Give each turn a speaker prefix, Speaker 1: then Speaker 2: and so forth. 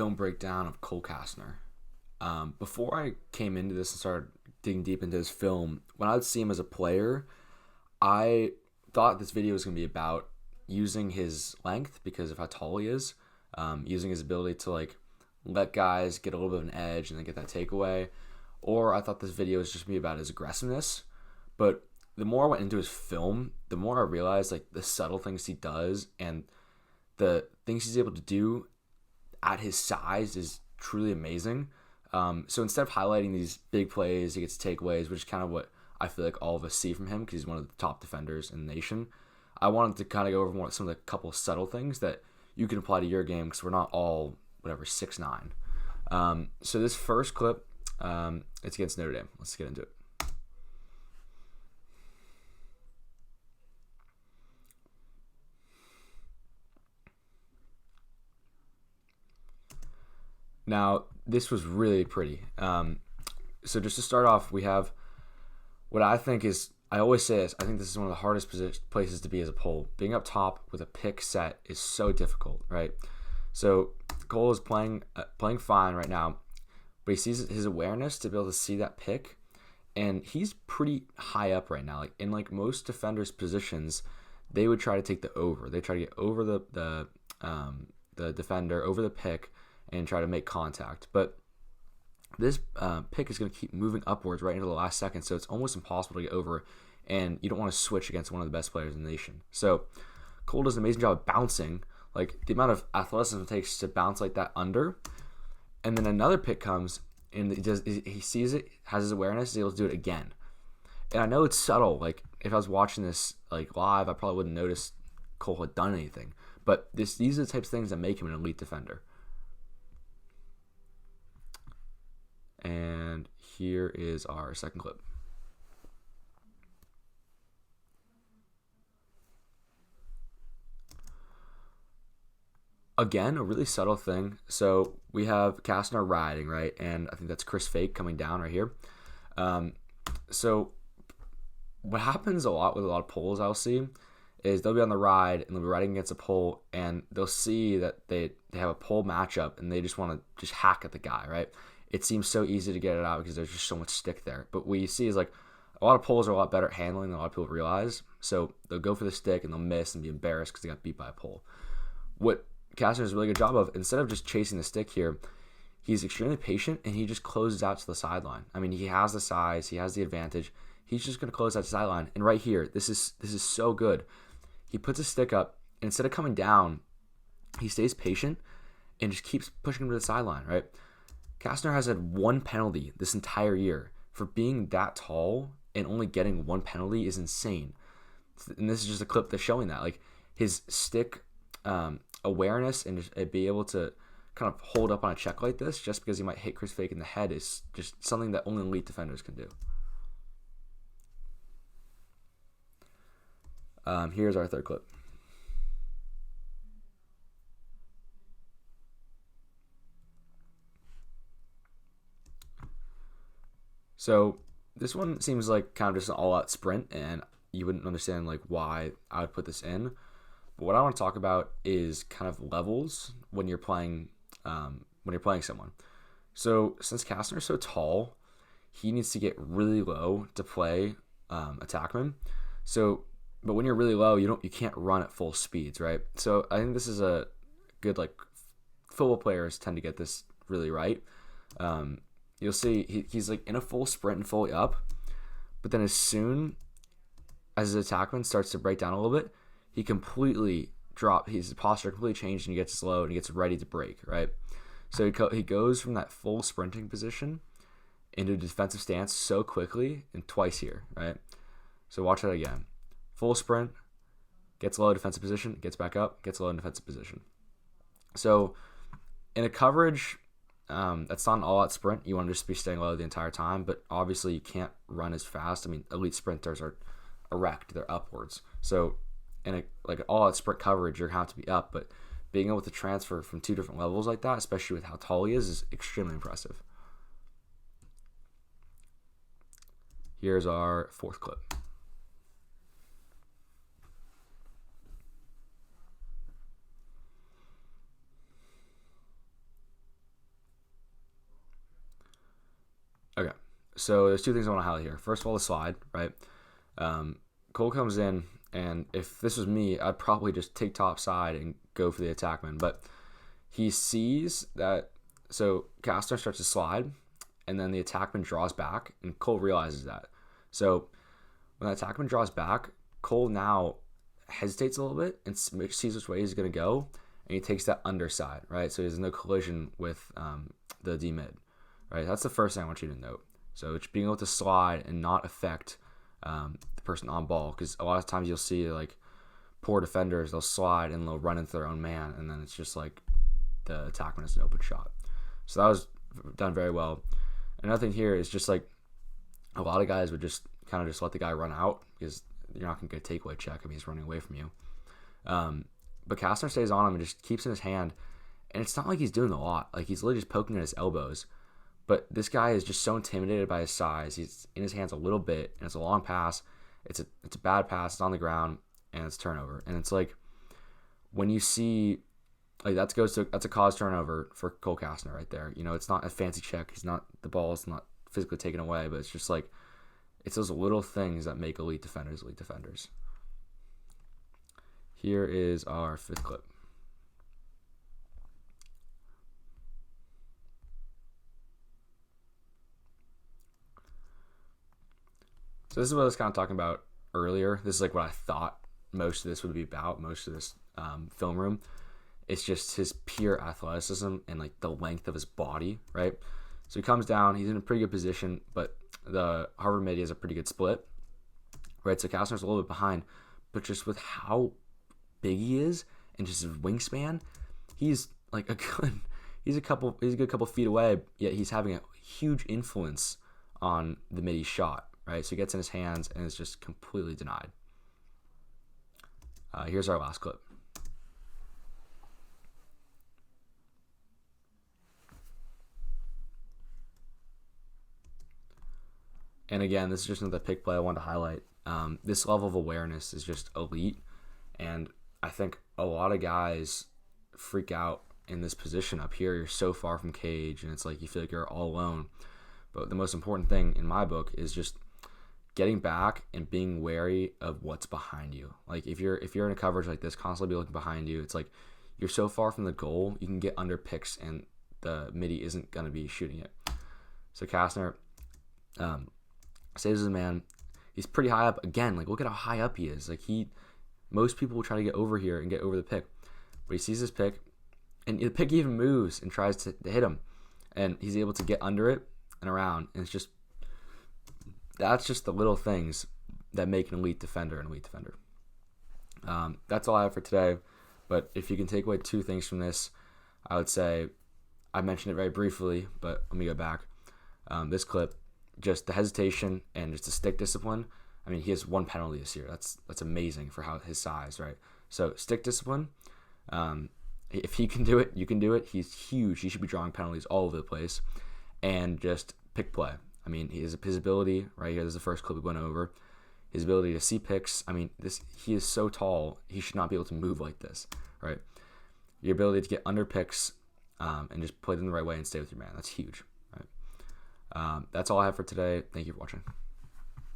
Speaker 1: film breakdown of Kastner. Before I came into this and started digging deep into his film, when I would see him as a player, I thought this video was going to be about using his length because of how tall he is, using his ability to like let guys get a little bit of an edge and then get that takeaway. Or I thought this video was just going to be about his aggressiveness. But the more I went into his film, the more I realized like the subtle things he does and the things he's able to do at his size is truly amazing. So instead of highlighting these big plays, he gets takeaways, which is kind of what I feel like all of us see from him because he's one of the top defenders in the nation. I wanted to kind of go over more some of the couple subtle things that you can apply to your game because we're not all whatever 6'9". So this first clip, it's against Notre Dame. Let's get into it. Now, this was really pretty. So just to start off, we have what I think is, I always say this, I think this is one of the hardest places to be as a pole. Being up top with a pick set is so difficult, right? So Cole is playing fine right now, but he sees his awareness to be able to see that pick, and he's pretty high up right now. Like in like most defenders' positions, they would try to take the over. They try to get over the defender, over the pick, and try to make contact. But this pick is going to keep moving upwards right into the last second, so it's almost impossible to get over, and you don't want to switch against one of the best players in the nation. So Cole does an amazing job of bouncing, like the amount of athleticism it takes to bounce like that under, and then another pick comes, and he sees it, has his awareness, is able to do it again. And I know it's subtle, like if I was watching this like live, I probably wouldn't notice Cole had done anything, but these are the types of things that make him an elite defender. And here is our second clip. Again, a really subtle thing. So we have Kastner riding, right? And I think that's Chris Fake coming down right here. So what happens a lot with a lot of poles I'll see is they'll be on the ride and they'll be riding against a pole, and they'll see that they have a pole matchup and they just want to just hack at the guy, right? It seems so easy to get it out because there's just so much stick there. But what you see is like a lot of poles are a lot better at handling than a lot of people realize. So they'll go for the stick and they'll miss and be embarrassed because they got beat by a pole. What Kastner does a really good job of, instead of just chasing the stick here, he's extremely patient and he just closes out to the sideline. I mean, he has the size, he has the advantage. He's just going to close out the sideline. And right here, this is so good. He puts his stick up, and instead of coming down, he stays patient and just keeps pushing him to the sideline, right? Kastner has had one penalty this entire year. For being that tall and only getting one penalty is insane. And this is just a clip that's showing that. Like his stick awareness and just be able to kind of hold up on a check like this just because he might hit Chris Fake in the head is just something that only elite defenders can do. Here's our third clip. So this one seems like kind of just an all-out sprint, and you wouldn't understand like why I would put this in. But what I want to talk about is kind of levels when you're playing someone. So since Kastner is so tall, he needs to get really low to play attackman. But when you're really low, you can't run at full speeds, right? So I think this is a good, like, football players tend to get this really right. You'll see he's like in a full sprint and fully up, but then as soon as his attackman starts to break down a little bit, he completely his posture completely changed and he gets slow and he gets ready to break, right? So he goes from that full sprinting position into a defensive stance so quickly and twice here, right? So watch that again. Full sprint, gets low defensive position, gets back up, gets low in defensive position. So in a coverage, that's not an all-out sprint. You want to just be staying low the entire time, but obviously you can't run as fast. I mean, elite sprinters are erect; they're upwards. So in an all-out sprint coverage, you're going to have to be up, but being able to transfer from two different levels like that, especially with how tall he is extremely impressive. Here's our fourth clip. So there's two things I want to highlight here. First of all, the slide, right? Cole comes in, and if this was me, I'd probably just take top side and go for the attackman. But he sees that, so Kastner starts to slide, and then the attackman draws back, and Cole realizes that. So when the attackman draws back, Cole now hesitates a little bit and sees which way he's going to go, and he takes that underside, right? So there's no collision with the D mid, right? That's the first thing I want you to note. So it's being able to slide and not affect the person on ball, because a lot of times you'll see like poor defenders, they'll slide and they'll run into their own man, and then it's just like the attackman is an open shot. So that was done very well. Another thing here is just like a lot of guys would just kind of just let the guy run out, because you're not going to get a takeaway check if he's running away from you. But Kastner stays on him and just keeps in his hand, and it's not like he's doing a lot. Like, he's literally just poking at his elbows. But this guy is just so intimidated by his size. He's in his hands a little bit, and it's a long pass. It's a bad pass. It's on the ground, and it's turnover. And it's like, when you see, like, that's a cause turnover for Cole Kastner right there. You know, it's not a fancy check. The ball is not physically taken away, but it's just like, it's those little things that make elite defenders elite defenders. Here is our fifth clip. So this is what I was kind of talking about earlier. This is like what I thought most of this would be about, most of this film room. It's just his pure athleticism and like the length of his body, right? So he comes down, he's in a pretty good position, but the Harvard mid has a pretty good split, right? So Kastner's a little bit behind, but just with how big he is and just his wingspan, he's like a good couple feet away, yet he's having a huge influence on the mid shot, right? So he gets in his hands and is just completely denied. Here's our last clip. And again, this is just another pick play I wanted to highlight. This level of awareness is just elite, and I think a lot of guys freak out in this position up here. You're so far from cage, and it's like you feel like you're all alone. But the most important thing in my book is just getting back and being wary of what's behind you. Like, if you're in a coverage like this, constantly be looking behind you. It's like you're so far from the goal, you can get under picks, and the midi isn't going to be shooting it. So Kastner saves his man. He's pretty high up. Again, like, look at how high up he is. Like, most people will try to get over here and get over the pick, but he sees this pick, and the pick even moves and tries to hit him, and he's able to get under it and around. And that's just the little things that make an elite defender an elite defender. That's all I have for today. But if you can take away two things from this, I would say, I mentioned it very briefly, but let me go back. This clip, just the hesitation and just the stick discipline. I mean, he has one penalty this year. That's amazing for his size, right? So stick discipline. If he can do it, you can do it. He's huge. He should be drawing penalties all over the place. And just pick play. I mean, his ability right here. This is the first clip we went over. His ability to see picks. I mean, he is so tall. He should not be able to move like this, right? Your ability to get under picks and just play them the right way and stay with your man. That's huge, right? That's all I have for today. Thank you for watching.